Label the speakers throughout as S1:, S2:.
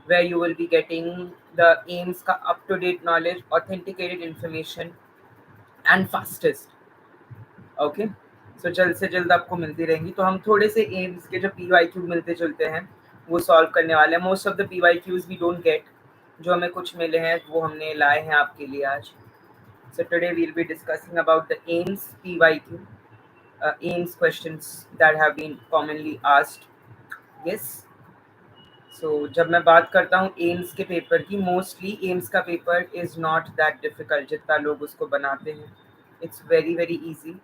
S1: where you will be getting the AIMS का up to date knowledge, authenticated information and fastest. Okay, so जल्द से जल्द आपको मिलती रहेंगी. तो हम थोड़े से एम्स के जो PYQ मिलते जुलते हैं वो सॉल्व करने वाले हैं. Most of the PYQs we don't get, जो हमें कुछ मिले हैं वो हमने लाए हैं आपके लिए आज. So today we will be discussing about the AIIMS PYQ, AIIMS questions that have been commonly asked. Yes, so जब मैं बात करता हूँ एम्स के पेपर की, मोस्टली एम्स का paper is not that difficult जितना लोग उसको बनाते हैं. It's very very easy.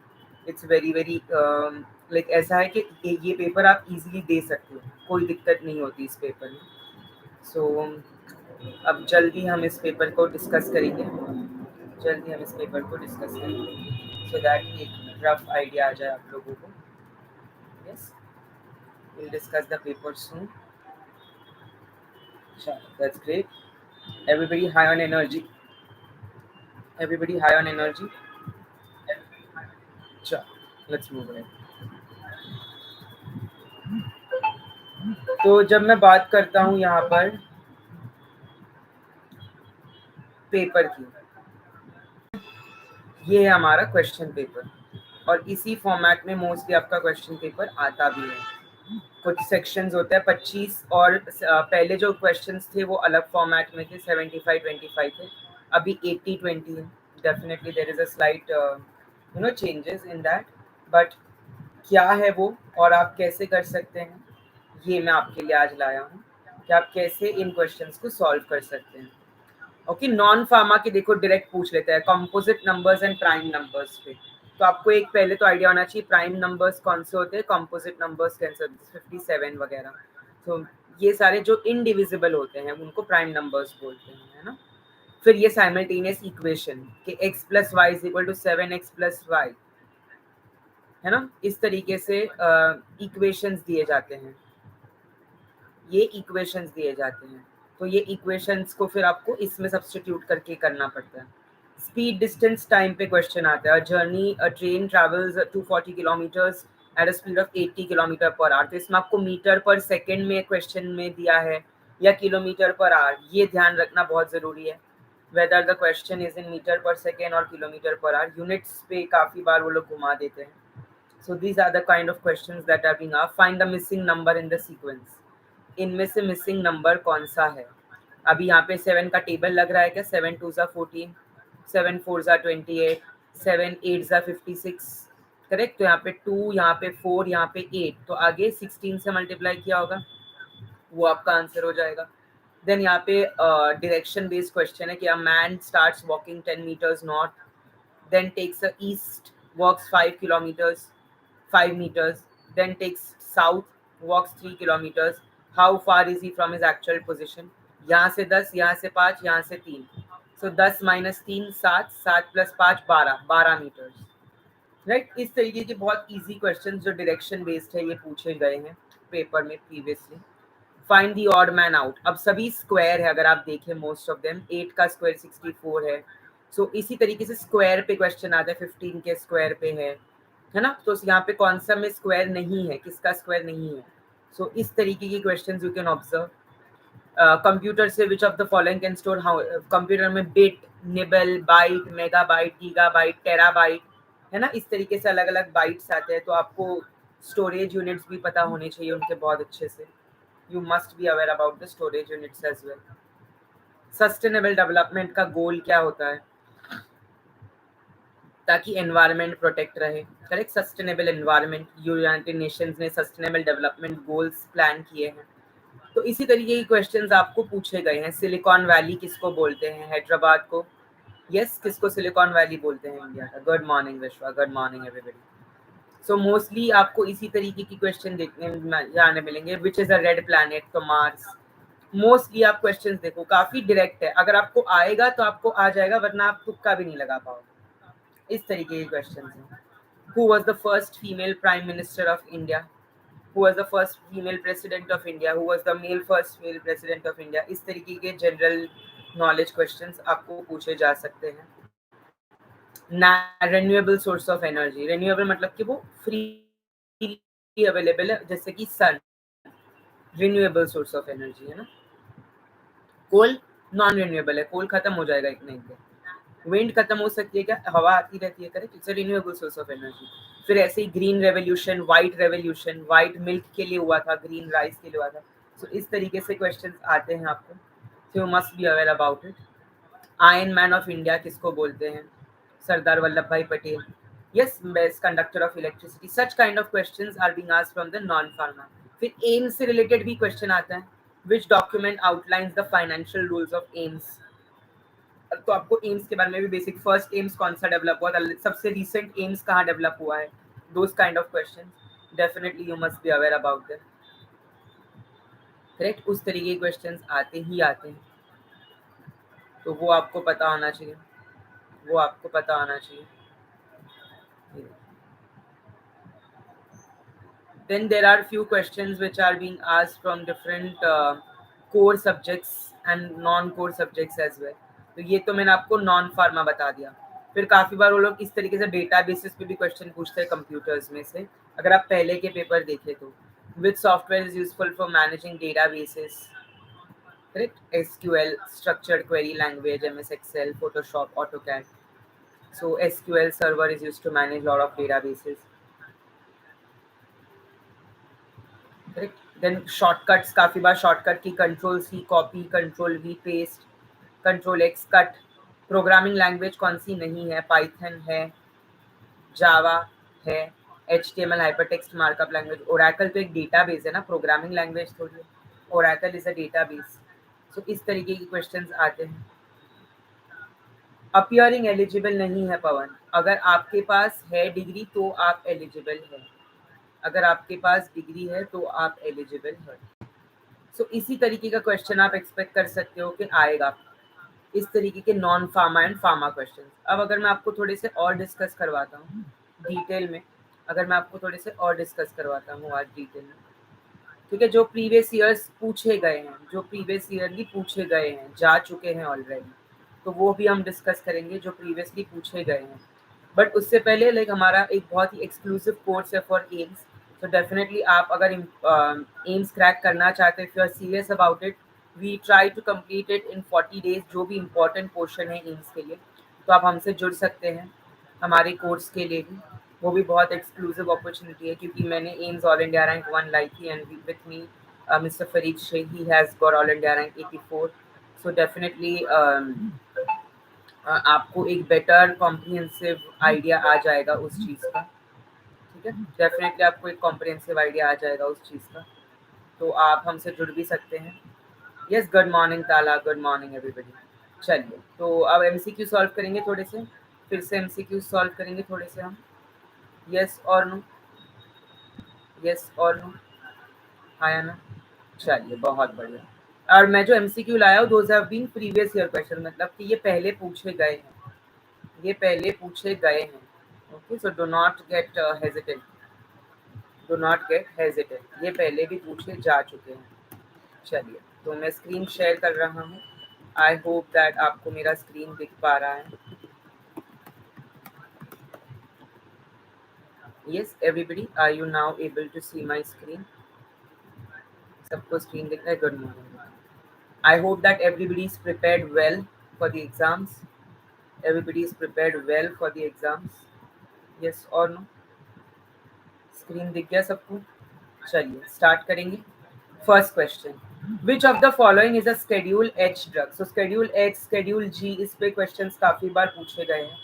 S1: It's very very like ऐसा है कि ये पेपर आप इजीली दे सकते हो, कोई दिक्कत नहीं होती इस पेपर में. सो अब जल्दी हम इस पेपर को डिस्कस करेंगे, सो दैट एक रफ आइडिया आ जाए आप लोगों को. Yes, we'll discuss the paper soon. That's great. Everybody high on energy. Let's move ahead. तो जब मैं बात करता हूँ यहाँ पर पेपर की, ये है हमारा क्वेश्चन पेपर और इसी फॉर्मेट में मोस्टली आपका क्वेश्चन पेपर आता भी है. कुछ सेक्शंस होते हैं 25 और पहले जो क्वेश्चंस थे वो अलग फॉर्मेट में थे, 75-25 थे, अभी 80-20 है. Definitely there is a slight changes in that, but क्या है वो और आप कैसे कर सकते हैं ये मैं आपके लिए आज लाया हूँ कि आप कैसे इन क्वेश्चंस को सॉल्व कर सकते हैं. ओके, नॉन फार्मा के देखो डायरेक्ट पूछ लेते हैं composite numbers and prime numbers पे. तो आपको एक पहले तो आइडिया होना चाहिए प्राइम नंबर्स कौन से होते हैं, कंपोजिट नंबर्स कैसे होते हैं, 57 वगैरह. तो ये सारे जो इनडिविजिबल होते हैं उनको प्राइम नंबर्स बोलते हैं, है ना. फिर ये साइमल्टेनियस इक्वेशन कि x + y = 7x + y, है ना. इस तरीके से इक्वेशंस दिए जाते हैं, तो ये इक्वेशंस को फिर आपको इसमें सब्स्टिट्यूट करके करना पड़ता है. स्पीड डिस्टेंस टाइम पे क्वेश्चन आता है. अ train travels 240 kilometres at a speed of 80 kilometre per our. तो इसमें आपको मीटर पर सेकेंड में क्वेश्चन में दिया है या किलोमीटर पर आवर, ये ध्यान रखना बहुत ज़रूरी है. Whether the question is in metre per second और किलोमीटर पर आवर. यूनिट्स पे काफ़ी बार वो लोग घुमा देते हैं. So these are the kind of questions that are being asked. Find the missing number in the sequence. इनमें से मिसिंग नंबर कौन सा है. अभी यहाँ पे 7 का टेबल लग रहा है क्या. 7 2 ज़ा 14, 7 4 ज़ा 28, 7 8 ज़ा 56, करेक्ट. तो यहाँ पे 2, यहाँ पे 4, यहाँ पे 8, तो आगे 16 से मल्टीप्लाई किया होगा, वो आपका आंसर हो जाएगा. देन यहाँ पे डायरेक्शन बेस्ड क्वेश्चन है कि a man starts walking 10 metres north, then takes a east, walks 5 meters, then takes south, walks 3 kilometers. How far is he from his actual position? यहाँ से 10, यहाँ से 5, यहाँ से 3. So 10 - 3 7, 7 + 5 12 metres, right. इस तरीके के बहुत इजी क्वेश्चन जो डायरेक्शन बेस्ड है ये पूछे गए हैं पेपर में previously. Find the odd man out. अब सभी स्क्वायर है, अगर आप देखें मोस्ट ऑफ देम. 8 का स्क्वायर 64 है. सो इसी तरीके से स्क्वायर पे क्वेश्चन आता है, 15 के स्क्वायर पे है ना. तो यहाँ पे कौन सा में स्क्वायर नहीं है, किसका स्क्वायर नहीं है. सो इस तरीके की questions you can observe. Computer से which of the following can store. Computer में bit, nibble, byte, megabyte, gigabyte, terabyte, है ना. इस तरीके से अलग अलग बाइट्स आते हैं. तो आपको स्टोरेज यूनिट्स भी पता होने चाहिए उनके बहुत अच्छे से. You must be aware about the storage units as well. Sustainable development का गोल क्या होता है, ताकि एनवायरनमेंट प्रोटेक्ट रहे, correct. Sustainable environment, United Nations ने सस्टेनेबल डेवलपमेंट गोल्स प्लान किए हैं. तो इसी तरीके के क्वेश्चंस आपको पूछे गए हैं. सिलिकॉन वैली किसको बोलते हैं, हैदराबाद को. यस, किसको सिलिकॉन वैली बोलते हैं, इंडिया का. गुड मॉर्निंग विश्वा, good morning everybody. So mostly आपको इसी तरीके की क्वेश्चन देखने जाने मिलेंगे. विच इज अ रेड प्लैनेट, तो मार्स. मोस्टली आप क्वेश्चंस देखो काफी डायरेक्ट है, अगर आपको आएगा तो आपको आ जाएगा, वरना आप तुक्का भी नहीं लगा पाओगे. इस तरीके के क्वेश्चंस हैं. Who was the first female prime minister of India? Who was the first female president of India? Who was the first male president of India? इस तरीके के जनरल नॉलेज क्वेश्चंस आपको पूछे जा सकते हैं. Renewable source of energy. Renewable मतलब कि वो फ्री अवेलेबल है, जैसे कि सन, रिन्यूएबल सोर्स ऑफ एनर्जी है ना. कोल नॉन रिन्यूएबल है, कोल खत्म हो जाएगा एक ना एक दिन। विंड खत्म हो सकती है क्या? हवा आती रहती है, correct, it's a renewable source of energy. फिर ऐसे ही ग्रीन रेवोल्यूशन, व्हाइट मिल्क के लिए हुआ था, ग्रीन राइस के लिए हुआ था। सो इस तरीके से क्वेश्चंस आते हैं आपको, so you must be aware about it. Iron man of India किसको बोलते हैं? Sardar Vallabh Bhai Patel. Yes, best conductor of electricity. Such kind of questions are being asked from the non pharma. फिर एम्स से रिलेटेड भी क्वेश्चन आता है, which document outlines the financial rules of AIIMS. तो आपको एम्स के बारे में भी बेसिक, फर्स्ट एम्स कौन सा डेवलप हुआ था, सबसे रिसेंट एम्स कहाँ डेवलप हुआ है, those kind of question definitely you must be aware about that, correct. उस तरीके के क्वेश्चंस आते ही आते हैं, तो वो आपको पता होना चाहिए, वो आपको पता होना चाहिए। Then there are few questions which are being asked from different core subjects and non-core subjects as well. तो ये तो मैंने आपको नॉन फार्मा बता दिया। फिर काफ़ी बार वो लोग इस तरीके से डेटा बेसिस पे भी क्वेश्चन पूछते हैं कंप्यूटर्स में से, अगर आप पहले के पेपर देखें तो। विच software is useful for managing data basis, correct, SQL, structured query language, MS Excel, Photoshop, AutoCAD. So SQL server is used to manage a lot of databases. Correct. Then shortcuts, काफ़ी बार shortcut की Ctrl+C copy, Ctrl+V paste, Ctrl+X cut. Programming language कौन सी नहीं है? Python है, Java है, HTML hypertext markup language. Oracle तो एक डेटाबेस है ना, प्रोग्रामिंग लैंग्वेज थोड़ी है, Oracle is a database. So इस तरीके के क्वेश्चंस आते हैं। अपियरिंग एलिजिबल नहीं है पवन, अगर आपके पास है डिग्री तो आप एलिजिबल है, अगर आपके पास डिग्री है तो आप एलिजिबल है। सो इसी तरीके का क्वेश्चन आप एक्सपेक्ट कर सकते हो कि आएगा, इस तरीके के non pharma and pharma question. अब अगर मैं आपको थोड़े से और डिस्कस करवाता हूँ डिटेल में, अगर मैं आपको थोड़े से और डिस्कस करवाता हूँ आज डिटेल में, ठीक है, जो प्रीवियस ईयर्स पूछे गए हैं, जो प्रीवियस ईयरली पूछे गए हैं, जा चुके हैं ऑलरेडी, तो वो भी हम डिस्कस करेंगे जो प्रीवियसली पूछे गए हैं। बट उससे पहले लाइक हमारा एक बहुत ही एक्सक्लूसिव कोर्स है फॉर एम्स, तो डेफिनेटली आप अगर एम्स क्रैक करना चाहते हैं, if you are serious about it, we try to complete it in 40 days, जो भी इम्पोर्टेंट पोर्शन है एम्स के लिए, तो आप हमसे जुड़ सकते हैं हमारे कोर्स के लिए भी। वो भी बहुत एक्सक्लूसिव अपॉर्चुनिटी है, क्योंकि मैंने एम्स ऑल इंडिया रैंक 1 लाई थी, and with me mister Farid Shaikh, he has got all India rank 84। So definitely आपको एक बेटर कॉम्प्रिहेंसिव आइडिया आ जाएगा उस चीज़ का, ठीक है, डेफिनेटली आपको एक कॉम्प्रिहेंसिव आइडिया आ जाएगा उस चीज़ का, तो आप हमसे जुड़ भी सकते हैं। यस, गुड मॉर्निंग ताला, गुड मॉर्निंग एवरीबडी। चलिए, तो अब MCQ सॉल्व करेंगे थोड़े से, फिर से MCQ सॉल्व करेंगे थोड़े से हम। यस और नो, यस और नो, आया ना? चलिए, बहुत बढ़िया। और मैं जो MCQ लाया हूँ, those have been previous year question, मतलब कि ये पहले पूछे गए हैं, ये पहले पूछे गए हैं। Okay, so do not gate hesitate, do not gate hesitate, ये पहले भी पूछे जा चुके हैं। चलिए, तो मैं स्क्रीन शेयर कर रहा हूँ, आई होप दैट आपको मेरा स्क्रीन दिख पा रहा है। Yes everybody, are you now able to see my screen? सबको स्क्रीन दिख रहा है? Good morning. I hope that everybody is prepared well for the exams, everybody is prepared well for the exams, yes or no? Screen दिख गया सबको? चलिए start करेंगे। First question, which of the following is a schedule H drug? So schedule H, schedule G, इस पे questions काफी बार पूछे गए हैं,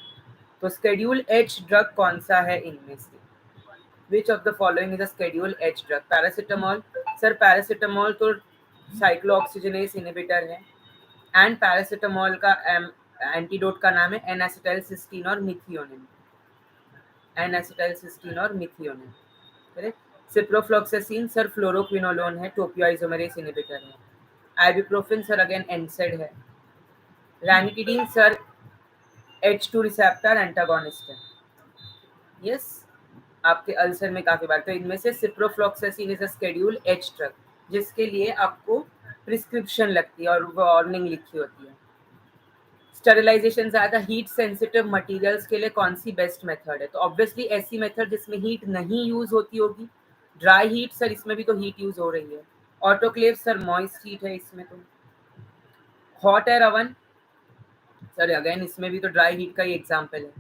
S1: तो स्केड्यूल एच ड्रग कौन सा है इनमें से? Which of the following is a schedule H drug? Paracetamol, sir paracetamol तो साइक्लोऑक्सीजनेस इनहिबिटर है, एंड पैरासिटामोल का एंटीडोट का नाम है एन-एसिटाइलसिस्टीन और मिथियोनिन, एन-एसिटाइलसिस्टीन और methionine, correct. Ciprofloxacin sir fluoroquinolone है, टोपियोइसोमेरेस इनहिबिटर है। आइबुप्रोफेन सर अगेन एनसेड है। Ranitidine sir H2 receptor antagonist है। यस, आपके अल्सर में काफी बार, तो इनमें से ciprofloxacin is a schedule H drug, जिसके लिए आपको प्रिस्क्रिप्शन लगती है और वार्निंग लिखी होती है। स्टरलाइजेशन ज़्यादा हीट सेंसिटिव मटेरियल्स के लिए कौन सी बेस्ट मेथड है? तो ऑब्वियसली ऐसी मेथड जिसमें हीट नहीं यूज होती होगी। ड्राई हीट सर, इसमें भी तो हीट यूज हो रही है। ऑटोक्लेव सर मॉइस्ट हीट है इसमें तो। Hot air oven, sir again इसमें भी तो ड्राई हीट का ही एग्जांपल है।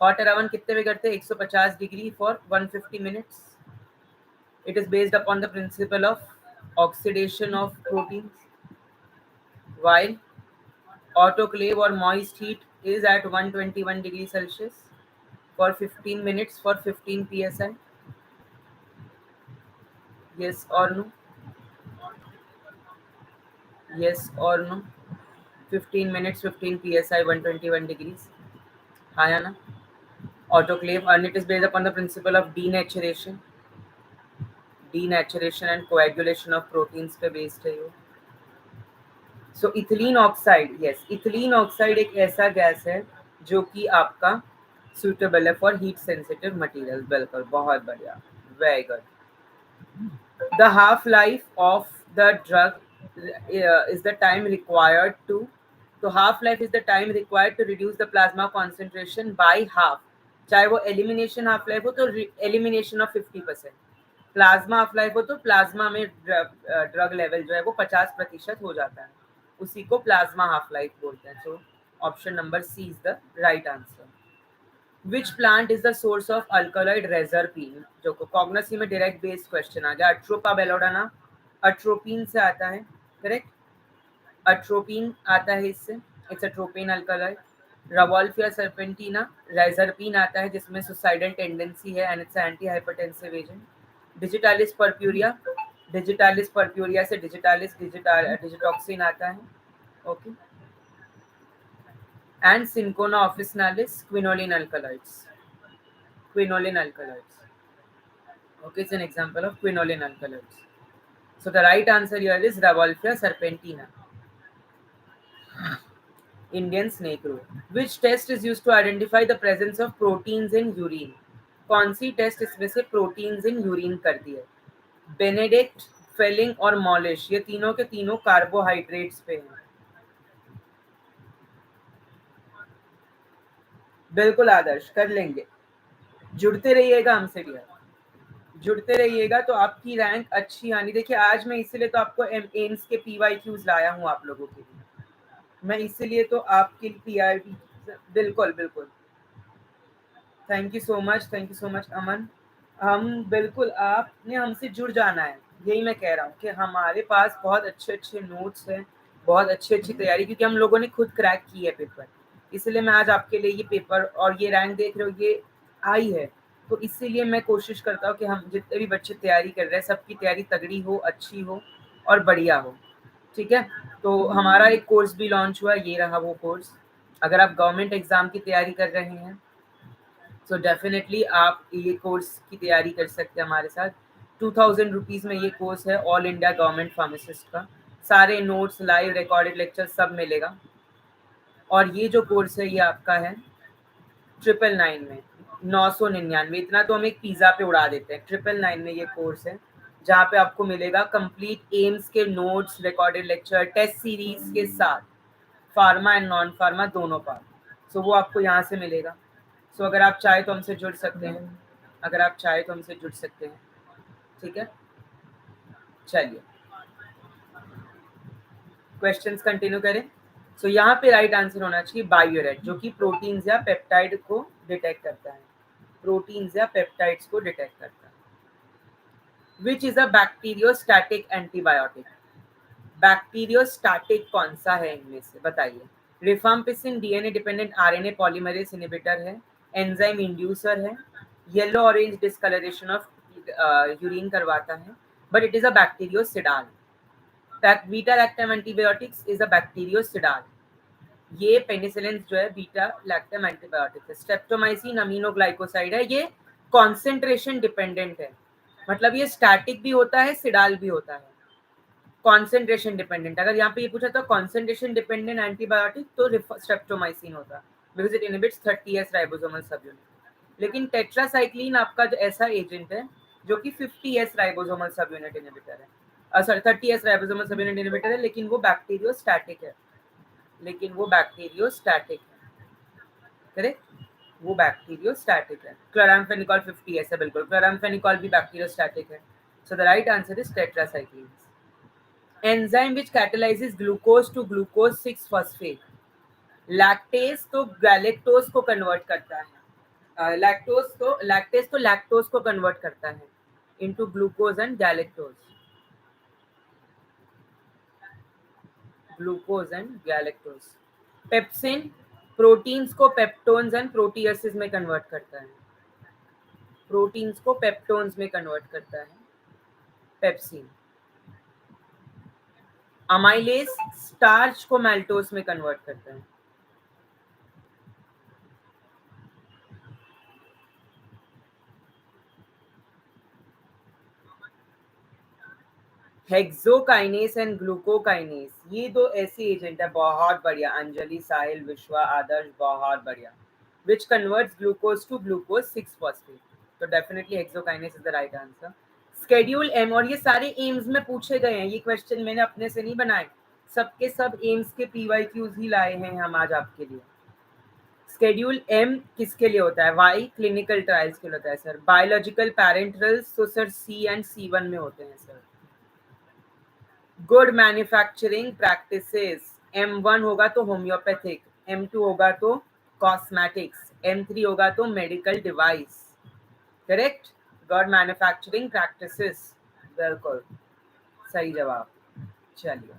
S1: हॉट एयर ओवन कितने में करते हैं? 150 degree for 150 minutes. It is based upon the principle of oxidation of proteins, while autoclave or moist heat is at 121 degrees Celsius for 15 minutes for 15 psi. Yes or no? Yes or no? 15 minutes 15 psi 121 degrees. हाँ या ना? Autoclave, and it is based upon the principle of denaturation and coagulation of proteins पे based है ये। So ethylene oxide, yes ethylene oxide एक ऐसा gas है जो कि आपका सुटेबल है फॉर हीट सेंसिटिव मटेरियल। बिल्कुल, बहुत बढ़िया, very good. The half-life of the drug is the time required to. So half-life is the time required to reduce the plasma concentration by half. चाहे वो elimination half-life हो तो elimination of 50%, plasma half-life हो तो plasma में drug level जो है वो 50% हो जाता है, उसी को प्लाज्मा half-life बोलते हैं। So option number C is the right answer. Which plant is the source of alkaloid reserpine? जो कॉग्नसी में डायरेक्ट बेस्ड क्वेश्चन आ गया। अट्रोपा बेलोडाना अट्रोपिन से आता है, करेक्ट, अट्रोपिन आता है इससे, इट्स अट्रोपिन अल्कलॉइड। रवोल्फिया सर्पेंटिना रेजरपिन आता है जिसमें सुसाइडल टेंडेंसी है and it's anti hypertensive agent. Digitalis purpurea से डिजिटॉक्सिन आता है, okay. And Cinchona officinalis quinoline alkaloids. Okay, it's an example of quinoline alkaloids. So the right answer here is Rauwolfia serpentina, Indian snake root. Which test is used to identify the presence of proteins in urine? कौन सी test इसमें से proteins in urine करती है? Benedict, Fehling और Molisch, ये तीनों के तीनों कार्बोहाइड्रेट्स पे हैं। बिल्कुल आदर्श, कर लेंगे, जुड़ते रहिएगा हमसे भी, जुड़ते रहिएगा तो आपकी रैंक अच्छी आनी। देखिए आज मैं इसीलिए तो आपको एम्स के PYQs लाया हूँ आप लोगों के लिए, मैं इसीलिए तो आपके PRB, बिल्कुल बिल्कुल, थैंक यू सो मच अमन। हम बिल्कुल, आपने हमसे जुड़ जाना है, यही मैं कह रहा हूँ कि हमारे पास बहुत अच्छे अच्छे नोट्स हैं, बहुत अच्छी अच्छी तैयारी, क्योंकि हम लोगों ने खुद क्रैक की है पेपर, इसलिए मैं आज आपके लिए ये पेपर और ये रैंक देख रहे हो ये आई है, तो इसीलिए मैं कोशिश करता हूँ कि हम जितने भी बच्चे तैयारी कर रहे हैं सबकी तैयारी तगड़ी हो, अच्छी हो और बढ़िया हो, ठीक है। तो हमारा एक कोर्स भी लॉन्च हुआ, ये रहा वो कोर्स। अगर आप गवर्नमेंट एग्जाम की तैयारी कर रहे हैं तो डेफिनेटली आप ये कोर्स की तैयारी कर सकते हैं हमारे साथ। 2000 रुपीज़ में ये कोर्स है, ऑल इंडिया गवर्नमेंट फार्मासिस्ट का, सारे नोट्स, लाइव रिकॉर्डेड लेक्चर सब मिलेगा। और ये जो कोर्स है ये आपका है 999 में, 999, इतना तो हम एक पिज़्ज़ा पे उड़ा देते हैं। 999 में ये कोर्स है जहाँ पे आपको मिलेगा कंप्लीट एम्स के notes, recorded lecture, test series के साथ, फार्मा एंड नॉन फार्मा दोनों पार्ट। सो वो आपको यहाँ से मिलेगा। सो अगर आप चाहे तो हमसे जुड़ सकते हैं, ठीक है। चलिए क्वेश्चंस कंटिन्यू करें। सो यहाँ पे राइट आंसर होना चाहिए बायोरेट, जो कि प्रोटीन्स या पेप्टाइड को डिटेक्ट करता है, प्रोटीन्स या पेप्टाइड्स को डिटेक्ट करता है। Which is a bacteriostatic antibiotic? Bacteriostatic कौन सा है इनमें से, बताइए। Rifampicin DNA dependent RNA polymerase inhibitor है, एंजाइम इंड्यूसर है, yellow orange discoloration of urine करवाता है, but it is a bactericidal. Beta lactam antibiotics is a bactericidal. ये पेनिसिलिन जो है बीटा लैक्टम एंटीबायोटिक है। स्ट्रेप्टोमाइसिन अमीनोग्लाइकोसाइड है, ये कॉन्सेंट्रेशन डिपेंडेंट है, मतलब ये स्टैटिक भी होता है, सिडाल भी होता है, कॉन्सेंट्रेशन डिपेंडेंट। अगर यहाँ पे ये पूछा था कॉन्सेंट्रेशन डिपेंडेंट एंटीबायोटिक तो स्ट्रेप्टोमाइसिन होता, because it inhibits 30S ribosomal subunit. लेकिन टेट्रासाइक्लिन आपका जो ऐसा एजेंट है जो कि 50S राइबोसोमल सबयूनिट इनहिबिटर है, sorry 30S ribosomal subunit inhibitor है, लेकिन वो बैक्टीरियोस्टैटिक है, करेक्ट, वो बैक्टीरियोस्टैटिक है। क्लोराम्फेनिकॉल 50S है, बिल्कुल क्लोराम्फेनिकॉल भी बैक्टीरियोस्टैटिक है। So the right answer is tetracycline. Enzyme which catalyses glucose to glucose 6 phosphate. Lactase तो गैलेक्टोज को कन्वर्ट करता है, लैक्टेज तो लैक्टोज को कन्वर्ट करता है into glucose and galactose, glucose and galactose. Pepsin proteins को पेप्टोन्स एंड प्रोटीएसेस में कन्वर्ट करता है, प्रोटीन्स को पेप्टोन्स में कन्वर्ट करता है पेप्सिन। अमाइलेज स्टार्च को मैल्टोज में कन्वर्ट करता है। हेक्सोकाइनेस एंड ग्लूकोकाइनेस, ये दो ऐसे एजेंट है, बहुत बढ़िया अंजलि, साहिल, विश्वा, आदर्श, बहुत बढ़िया। Which converts glucose to glucose 6 phosphate, तो definitely hexokinase is the right answer. Schedule M, और ये सारे एम्स में पूछे गए हैं, ये क्वेश्चन मैंने अपने से नहीं बनाए, सबके सब एम्स के पीवाईक्यूज ही लाए हैं हम आज आपके लिए। स्केड्यूल एम किसके लिए होता है? वाई क्लिनिकल ट्रायल्स के लिए होता है सर। बायोलॉजिकल पैरेंटल्स तो सर सी एंड C1 में होते हैं sir. Good manufacturing practices, M1 होगा तो होम्योपैथिक, M2 होगा तो कॉस्मेटिक्स, M3 होगा तो medical device. Correct, good manufacturing practices, बिल्कुल सही जवाब। चलिए,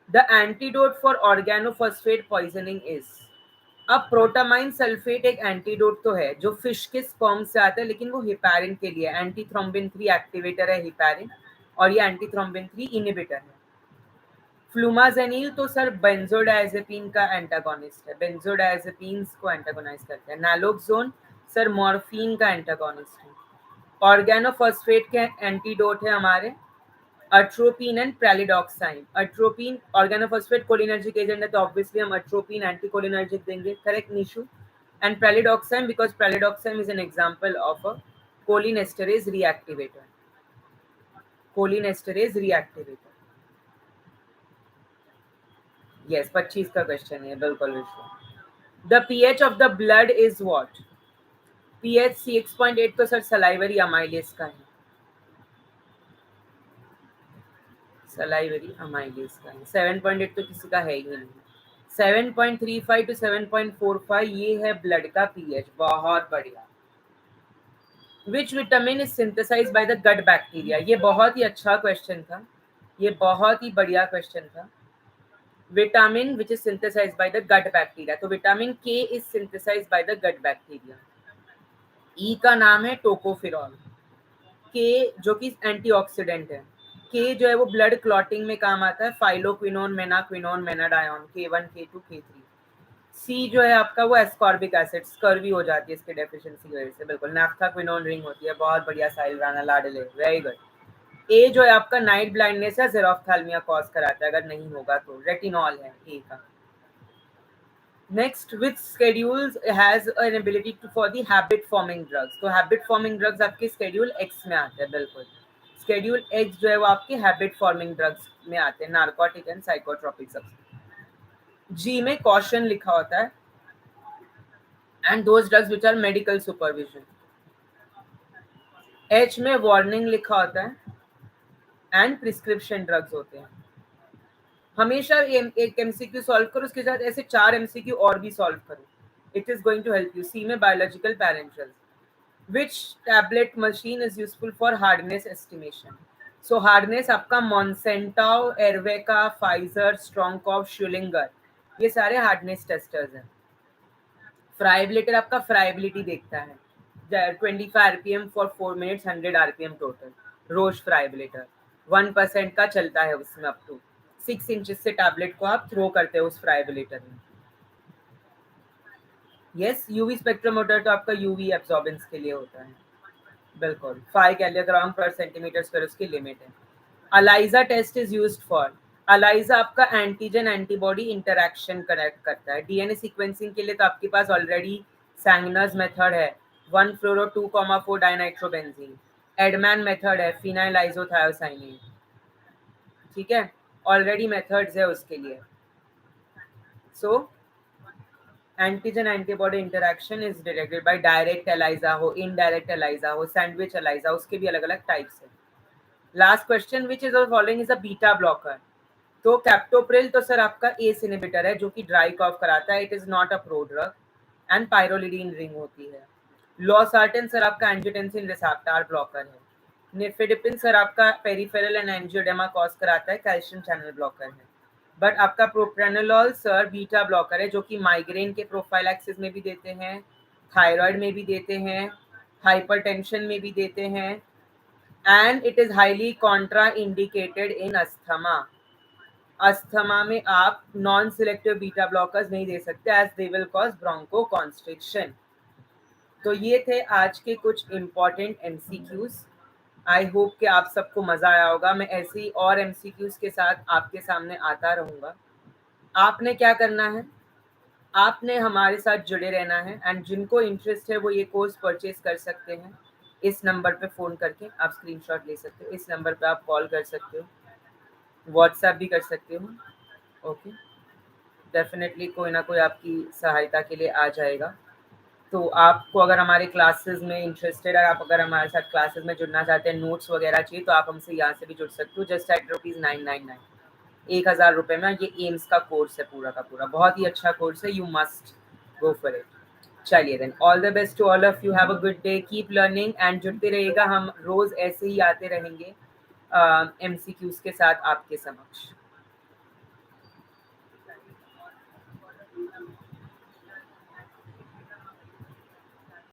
S1: the antidote for organophosphate poisoning is. अब प्रोटामाइन सल्फेट एक एंटीडोट तो है जो फिश के स्पर्म से आता है, लेकिन वो हिपैरिन के लिए एंटी थ्रोम्बिन 3 एक्टिवेटर है हिपैरिन, और ये एंटी थ्रोम्बिन 3 इनिबिटर है। फ्लूमाजेनिल तो सर बेंजोडायजेपिन का एंटागोनिस्ट है, बेंजोडायजेपिन्स को एंटागोनाइज करते हैं। नैलोक्सोन सर मॉर्फिन का एंटागोनिस्ट है। ऑर्गेनोफॉस्फेट के एंटीडोट है हमारे atropine and pralidoxime. Atropine organophosphate cholinergic agent है, तो ऑब्वियसली हम अट्रोपिन एंटी कोलिनर्जिक देंगे, correct Nishu. And pralidoxime because pralidoxime is an example of a cholinesterase reactivator, cholinesterase रिएक्टिवेटर। Yes 25 का क्वेश्चन है, बिल्कुल विश्व। The pH of the blood is what? PH 6.8 तो sir salivary amylase का है, सलाइवरी अमाइलेज का है। 7.8 तो किसी का है ही नहीं। 7.35 to 7.45 ये है ब्लड का पीएच, बहुत बढ़िया। Which vitamin is synthesise by the gut bacteria, ये बहुत ही अच्छा क्वेश्चन था, ये बहुत ही बढ़िया क्वेश्चन था। Vitamin which is synthesise by the gut bacteria, तो vitamin K is synthesise by the gut bacteria. E का नाम है टोकोफिरॉल, के जो कि एंटीऑक्सीडेंट है, के जो है वो ब्लड क्लॉटिंग में काम आता है, phylloquinone, menaquinone, menadione, K1, K2, K3। सी जो है आपका वो एस्कॉर्बिक एसिड, स्कर्वी हो जाती है इसके डेफिशिएंसी की वजह से, बिल्कुल। नैफ्थाक्विनोन रिंग होती है, बहुत बढ़िया साहिल राणा लाडले, वेरी गुड। ए जो है आपका नाइट ब्लाइंडनेस या ज़ेरोफ्थैल्मिया कॉज कराता है, अगर नहीं होगा तो रेटिनॉल है ए का। Next, which schedules has an ability to for the habit forming drugs, तो हैबिट फॉर्मिंग ड्रग्स आपके स्केड्यूल एक्स में आते हैं, बिल्कुल। स्केड्यूल एक्स जो है वो आपके हैबिट फॉर्मिंग ड्रग्स में आते हैं, narcotic and psychotropic substance. G में कॉशन लिखा होता है, and those drugs which are medical supervision. H में वार्निंग लिखा होता है, एंड प्रिस्क्रिप्शन ड्रग्स होते हैं। हमेशा एक एमसीक्यू सॉल्व करो, उसके साथ ऐसे 4 एमसीक्यू और भी सॉल्व करो, it is going to help you. C में biological parentals, which tablet machine is useful for hardness estimation, so hardness आपका मॉन्सेंटाओ, एरवेका, फाइजर, स्ट्रॉन्गकॉफ, शुलिंगर, ये सारे हार्डनेस टेस्टर्स हैं। फ्राइबिलिटर आपका फ्राइबिलिटी देखता है, 25 RPM for 4 minutes, 100 RPM total. Roche friabilator 1% का चलता है उसमें, अप टू 6 इंचेस से टैबलेट को आप थ्रो करते हो उस फ्राइबिलिटर में। यस, यूवी स्पेक्ट्रोमीटर तो आपका यूवी एब्जॉर्बेंस के लिए होता है, बिल्कुल। 5 कैलोग्राम पर सेंटीमीटर स्क्वायर उसकी लिमिट है। ELISA test is used for, ELISA आपका एंटीजन एंटीबॉडी इंटरैक्शन कनेक्ट करता है। डीएनए सीक्वेंसिंग के लिए तो आपके पास ऑलरेडी सैंगनर्स मेथड है, 1-fluoro-2,4 डाइनाइट्रोबेंजीन। एडमैन मेथड है, फिनाइल आइसोथायोसाइनेट, ठीक है, ऑलरेडी मेथड्स है उसके लिए। So antigen antibody interaction is detected by direct ELISA हो, इनडायरेक्ट एलाइजा हो, सैंडविच एलाइजा, उसके भी अलग अलग टाइप्स है। Last question, which is following is a beta blocker? तो कैप्टोप्रिल तो सर आपका एस इनहिबिटर है जो कि ड्राई कॉफ कराता है, it is not a pro drug, and pyrrolidine ring होती है। लॉसार्टेन सर आपका एंजियोटेंसिन रिसेप्टर ब्लॉकर है। निफेडिपिन सर आपका पेरिफेरल एंड एंजियोडेमा कॉज कराता है, कैल्शियम चैनल ब्लॉकर है। बट आपका प्रोप्रानोलॉल सर बीटा ब्लॉकर है जो कि माइग्रेन के प्रोफाइलैक्सिस में भी देते हैं, थायराइड में भी देते हैं, हाइपरटेंशन में भी देते हैं, and it is highly contraindicated in asthma. Asthma में आप नॉन सिलेक्टिव बीटा ब्लॉकर्स नहीं दे सकते as they will cause bronchoconstriction. तो ये थे आज के कुछ इम्पॉर्टेंट एमसीक्यूज। आई होप कि आप सबको मजा आया होगा। मैं ऐसे ही और एमसीक्यूज के साथ आपके सामने आता रहूंगा। आपने क्या करना है, आपने हमारे साथ जुड़े रहना है, एंड जिनको इंटरेस्ट है वो ये कोर्स परचेज कर सकते हैं। इस नंबर पे फ़ोन करके आप स्क्रीनशॉट ले सकते हो, इस नंबर पे आप कॉल कर सकते हो, व्हाट्सएप भी कर सकते हो। ओके, डेफिनेटली कोई ना कोई आपकी सहायता के लिए आ जाएगा। तो आपको अगर हमारे क्लासेस में इंटरेस्टेड है, आप अगर हमारे साथ क्लासेस में जुड़ना चाहते हैं, नोट्स वगैरह चाहिए, तो आप हमसे यहाँ से भी जुड़ सकते हो, जस्ट एट ₹999, 1000 में। ये एम्स का कोर्स है पूरा का पूरा, बहुत ही अच्छा कोर्स है, you must go for it. चलिए then, all the best to all of you, have a good day, keep learning and जुड़ते रहिएगा। हम रोज ऐसे ही आते रहेंगे एमसीक्यूज के साथ आपके समक्ष।